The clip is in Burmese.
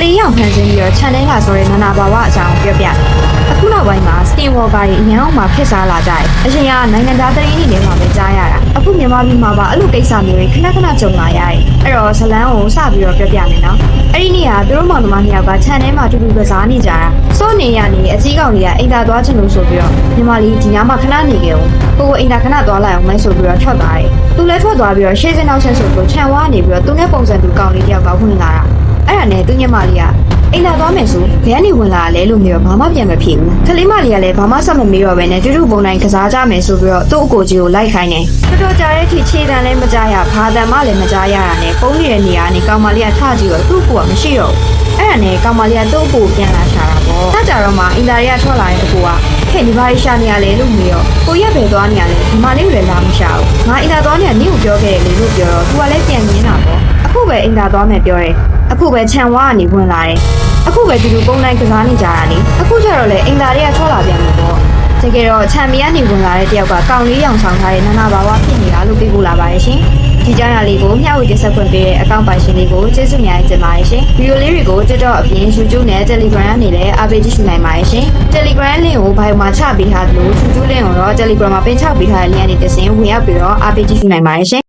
လေးရောင်ဖန်ဆင်းပြီးတော့ခြံထဲကဆိုတဲ့နာနာဘာဝအကြောင်းပြောပြအခုနောက်ပိုင်းမှာ skin walker တွေအများအောင်မှာဖြစ်စားလာကြတယ်အရင်ကနိုင်ငံသားသတင်းတွေထဲမှာပဲကြားရတာအခုမြန်မာပြည်မှာပါအဲ့လိုကိစ္စမျိုးတွေခဏခဏကြုံလာရတယ်အဲ့တော့ဇလန်းကိုစပြီးတော့ပြောပြမယ်နော်အဲ့ဒီနေ့ကသူတို့မောင်နှမနှစ်ယောက်ကခြံထဲမှာတူတူကစားနေကြတာစောနေရနေအကြီးကောင်တွေကအိမ်သာသွားချင်လို့ဆိုပြီးတော့မြန်မာလေးဒီညမှာခဏနေကြအောင်ကိုအိမ်သာခဏသွားလိုက်အောင်လဲဆိုပြီးတော့ထွက်သွားတယ်သူလည်းထွက်သွားပြီးတော့ရှေ့စင်းနောက်ဆက်ဆိုပြီးခြံဝါနေပြီးတော့သူနဲ့ပုံစံတူကောင်လေးတယောက်ကဝင်လာတာအဲ့ဒါနဲ့သူညမလေးကအိမ်သာသွားမယ်ဆိုဘယ်ကနေဝင်လာလဲလို့မျိုးဘာမှပြန်မဖြစ်ဘူးခလေးမလေးကလည်းဘာမှဆက်မမေးတော့ပဲနဲ့တူတူပုံတိုင်းကစားကြမယ်ဆိုပြီးတော့သူ့အကိုကြီးကိုလိုက်ခိုင်းတယ်တော်တော်ကြာတဲ့အထိခြေတံလည်းမကြားရဘာတံမှလည်းမကြားရတာနဲ့ပုံနေတဲ့နေရာကနေကောင်မလေးကထကြည့်တော့သူ့ကိုကမရှိတော့ဘူးအဲ့ဒါနဲ့ကောင်မလေးကသူ့ကိုပြန်လာရှာတာပေါ့။ဒါကြတော့မှအင်တာရီကထွက်လာတဲ့ကိုကဟဲ့ဒီဘာရှာနေရလဲလို့မေးတော့ကိုရက်ပဲသွားနေရလဲဒီမလေးကိုလည်းလာမရှာဘူး။ငါအင်တာသွားနေရနင့်ကိုပြောခဲ့တယ်လေလို့ပြောတော့သူကလည်းပြန်ငင်းတာပေါ့။အခုပဲအင်တာသွားမယ်ပြောတယ်။အခုပဲခြံဝါကနေဝင်လာတယ်။အခုပဲဒီလိုပုံတိုင်းကစားနေကြတာလေ။အခုကျတော့လေအင်တာရီကထွက်လာပြန်ပြီပေါ့။တကယ်တော့ခြံမီကနေဝင်လာတဲ့တယောက်ကကောင်လေးရောင်ဆောင်ထားတဲ့နာနာဘာဝဖြစ်နေတာလို့ပြေးပို့လာပါရဲ့ရှင်။ဒီကြားရလေးကိုမျှဝေတင်ဆက်ခွင့်ပေးတဲ့အကောင့်ပိုင်ရှင်လေးကိုကျေးဇူးများတင်ပါတယ်ရှင်။ဗီဒီယိုလေးတွေကို TikTok အပြင် YouTube နဲ့ Telegram ကနေလည်းအားပေးကြည့်ရှုနိုင်ပါတယ်ရှင်။ Telegram link ကို bio မှာချပေးထားသလို YouTube link ကိုတော့ Telegram မှာပင်ချပေးထားတဲ့ link ကနေတဆင့်ဝင်ရောက်ပြီးတော့အားပေးကြည့်ရှုနိုင်ပါတယ်ရှင်။